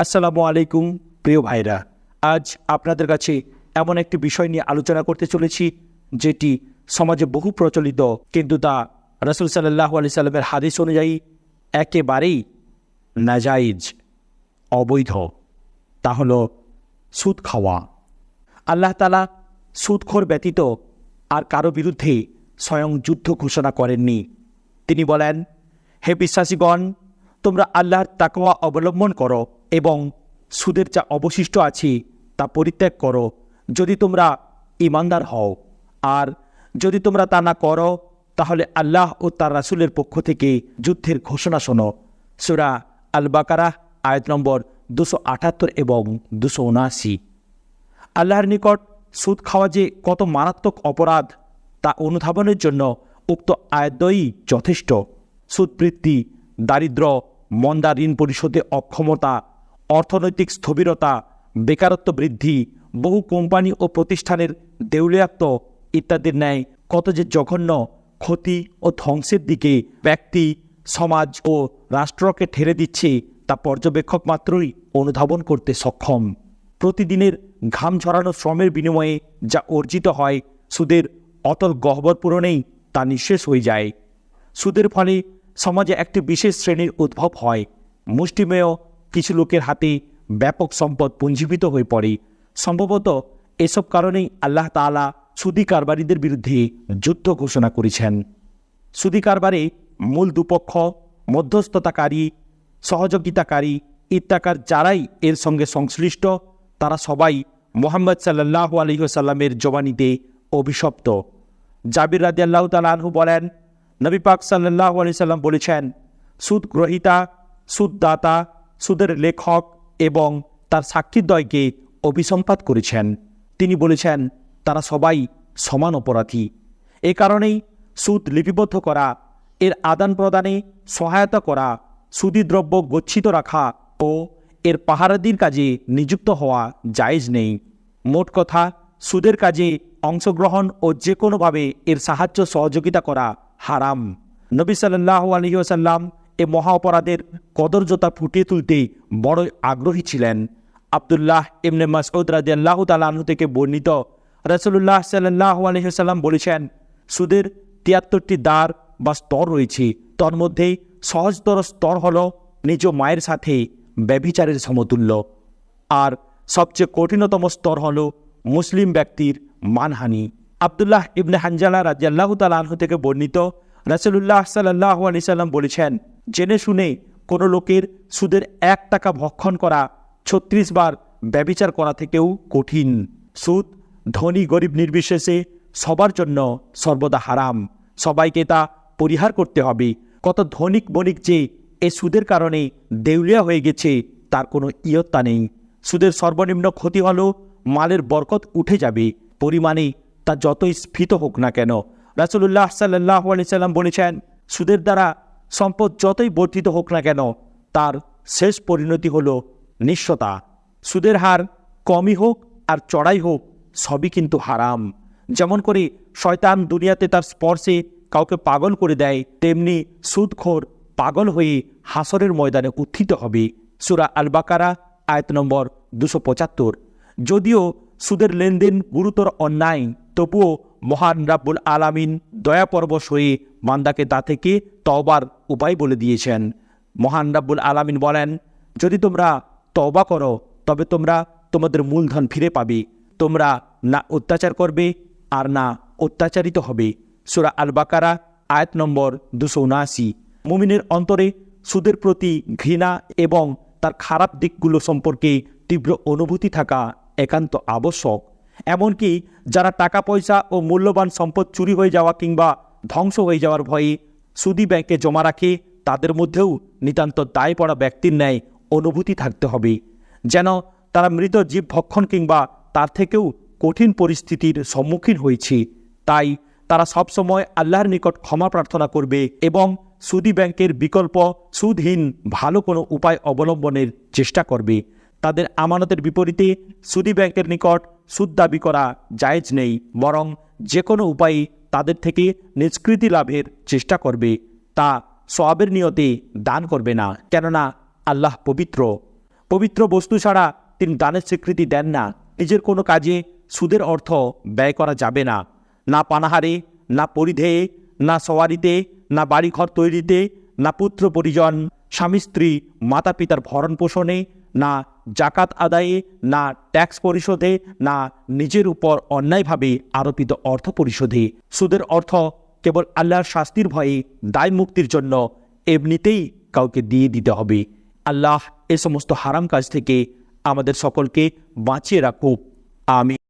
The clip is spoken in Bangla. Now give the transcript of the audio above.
আসসালামু আলাইকুম প্রিয় ভাইরা, আজ আপনাদের কাছে এমন একটি বিষয় নিয়ে আলোচনা করতে চলেছি যেটি সমাজে বহু প্রচলিত, কিন্তু তা রাসূল সাল্লাল্লাহু আলাইহি সাল্লামের হাদিস অনুযায়ী একেবারেই নাজায়েজ, অবৈধ। তা হলো সুদ খাওয়া। আল্লাহ তাআলা সুদখোর ব্যতীত আর কারো বিরুদ্ধে স্বয়ং যুদ্ধ ঘোষণা করেননি। তিনি বলেন, হে বিশ্বাসীগণ, তোমরা আল্লাহর তাকওয়া অবলম্বন করো এবং সুদের যা অবশিষ্ট আছে তা পরিত্যাগ করো, যদি তোমরা ঈমানদার হও। আর যদি তোমরা তা না করো, তাহলে আল্লাহ ও তার রাসূলের পক্ষ থেকে যুদ্ধের ঘোষণা শোনো। সূরা আল বাকারাহ আয়াত নম্বর 278 এবং 279। আল্লাহর নিকট সুদ খাওয়া যে কত মারাত্মক অপরাধ তা অনুধাবনের জন্য উক্ত আয়াতই যথেষ্ট। সুদবৃত্তি, দারিদ্র্য, মন্দা ঋণ পরিশোধে অক্ষমতা, অর্থনৈতিক স্থবিরতা, বেকারত্ব বৃদ্ধি, বহু কোম্পানি ও প্রতিষ্ঠানের দেউলিয়াত্ব ইত্যাদির ন্যায় কত যে জঘন্য ক্ষতি ও ধ্বংসের দিকে ব্যক্তি, সমাজ ও রাষ্ট্রকে ঠেলে দিচ্ছে তা পর্যবেক্ষক মাত্রই অনুধাবন করতে সক্ষম। প্রতিদিনের ঘাম ঝরানো শ্রমের বিনিময়ে যা অর্জিত হয়, সুদের অতল গহ্বর পূরণেই তা নিঃশেষ হয়ে যায়। সুদের ফলে সমাজে একটি বিশেষ শ্রেণীর উদ্ভব হয়। মুষ্টিমেয় কিছু লোকের হাতে ব্যাপক সম্পদ পুঞ্জীভূত হয়ে পড়ে। সম্ভবত এসব কারণেই আল্লাহ তাআলা সুদী কারবারিদের বিরুদ্ধে যুদ্ধ ঘোষণা করেছেন। সুদী কারবারে মূল দুপক্ষ, মধ্যস্থতাকারী, সহযোগিতাকারী ইত্যাকার যারাই এর সঙ্গে সংশ্লিষ্ট, তারা সবাই মুহাম্মদ সাল্লাল্লাহু আলাইহি ওয়াসাল্লামের জবানিতে অভিশপ্ত। জাবির রাদিয়াল্লাহু তাআলা আনহু বলেন, নবী পাক সাল্লাল্লাহু আলাইহি সাল্লাম বলেছেন, সুদ গ্রহীতা, সুদদাতা, সুদের লেখক এবং তার সাক্ষীদ্বয়কে অভিসম্পাত করেছেন। তিনি বলেছেন, তারা সবাই সমান অপরাধী। এ কারণেই সুদ লিপিবদ্ধ করা, এর আদান প্রদানে সহায়তা করা, সুদী দ্রব্য গচ্ছিত রাখা ও এর পাহারাদির কাজে নিযুক্ত হওয়া জায়েজ নেই। মোট কথা, সুদের কাজে অংশগ্রহণ ও যে কোনোভাবে এর সাহায্য সহযোগিতা করা হারাম। নবী সাল্লাল্লাহু আলাইহি ওয়াসাল্লাম এ মহা অপরাধের কদর্যতা ফুটিয়ে তুলতে বড়ই আগ্রহী ছিলেন। আব্দুল্লাহ ইবনে মাসউদ রাদিয়াল্লাহু তাআলা আনহু থেকে বর্ণিত, রাসূলুল্লাহ সাল্লাল্লাহু আলাইহি ওয়াসাল্লাম বলেছেন, সুদের 73টি দ্বার বা স্তর রয়েছে। তার মধ্যে সহজতর স্তর হল নিজ মায়ের সাথে ব্যভিচারের সমতুল্য, আর সবচেয়ে কঠিনতম স্তর হল মুসলিম ব্যক্তির মানহানি। আব্দুল্লাহ ইবনে হানজালা রাদিয়াল্লাহু তাআলা আনহু থেকে বর্ণিত, রাসূলুল্লাহ সাল্লাল্লাহু আলাইহি সাল্লাম বলেছেন, জেনে শুনে কোনো লোকের সুদের 1 টাকা ভক্ষণ করা 36 বার ব্যভিচার করা থেকেও কঠিন। সুদ ধনী গরিব নির্বিশেষে সবার জন্য সর্বদা হারাম। সবাইকে তা পরিহার করতে হবে। কত ধনিক বণিক যে এ সুদের কারণে দেউলিয়া হয়ে গেছে তার কোনো ইয়ত্তা নেই। সুদের সর্বনিম্ন ক্ষতি হল মালের বরকত উঠে যাবে, পরিমাণে তা যতই স্ফীত হোক না কেন। রাসূলুল্লাহ সাল্লাল্লাহু আলাইহি সাল্লাম বলেছেন, সুদের দ্বারা সম্পদ যতই বর্ধিত হোক না কেন, তার শেষ পরিণতি হল নিঃস্বতা। সুদের হার কমই হোক আর চড়াই হোক, সবই কিন্তু হারাম। যেমন করে শয়তান দুনিয়াতে তার স্পর্শে কাউকে পাগল করে দেয়, তেমনি সুদখোর পাগল হয়ে হাসরের ময়দানে উত্থিত হবে। সূরা আল বাকারা আয়াত নম্বর 275। যদিও সুদের লেনদেন গুরুতর অন্যায়, তবুও মহান রাব্বুল আলামিন দয়াপরবশ হয়ে বান্দাকে তা থেকে তওবার উপায় বলে দিয়েছেন। মহান রাব্বুল আলামিন বলেন, যদি তোমরা তওবা করো তবে তোমরা তোমাদের মূলধন ফিরে পাবে। তোমরা না অত্যাচার করবে আর না অত্যাচারিত হবে। সূরা আল বাকারা আয়াত নম্বর 279। মুমিনের অন্তরে সুদের প্রতি ঘৃণা এবং তার খারাপ দিকগুলো সম্পর্কে তীব্র অনুভূতি থাকা একান্ত আবশ্যক। এমনকি যারা টাকা পয়সা ও মূল্যবান সম্পদ চুরি হয়ে যাওয়া কিংবা ধ্বংস হয়ে যাওয়ার ভয়ে সুদী ব্যাংকে জমা রাখে, তাদের মধ্যেও নিতান্ত দায় পড়া ব্যক্তির ন্যায় অনুভূতি থাকতে হবে, যেন তারা মৃত জীব ভক্ষণ কিংবা তার থেকেও কঠিন পরিস্থিতির সম্মুখীন হয়েছে। তাই তারা সবসময় আল্লাহর নিকট ক্ষমা প্রার্থনা করবে এবং সুদী ব্যাংকের বিকল্প সুদহীন ভালো কোনো উপায় অবলম্বনের চেষ্টা করবে। তাদের আমানতের বিপরীতে সুদী ব্যাংকের নিকট সুদ দাবি করা জায়েজ নেই, বরং যে কোনো উপায়ে তাদের থেকে নিষ্কৃতি লাভের চেষ্টা করবে। তা সওয়াবের নিয়তে দান করবে না, কেননা আল্লাহ পবিত্র। পবিত্র বস্তু ছাড়া তিনি দানের স্বীকৃতি দেন না। নিজের কোনো কাজে সুদের অর্থ ব্যয় করা যাবে না, না পানাহারে, না পরিধেয়ে, না সওয়ারিতে, না বাড়িঘর তৈরিতে, না পুত্র পরিজন, স্বামী স্ত্রী মাতা পিতার ভরণ পোষণে, না জাকাত আদায়ে, না ট্যাক্স পরিশোধে, না নিজের উপর অন্যায়ভাবে আরোপিত অর্থ পরিশোধে। সুদের অর্থ কেবল আল্লাহর শাস্তির ভয়ে দায় মুক্তির জন্য এমনিতেই কাউকে দিয়ে দিতে হবে। আল্লাহ এ সমস্ত হারাম কাজ থেকে আমাদের সকলকে বাঁচিয়ে রাখুক। আমিন।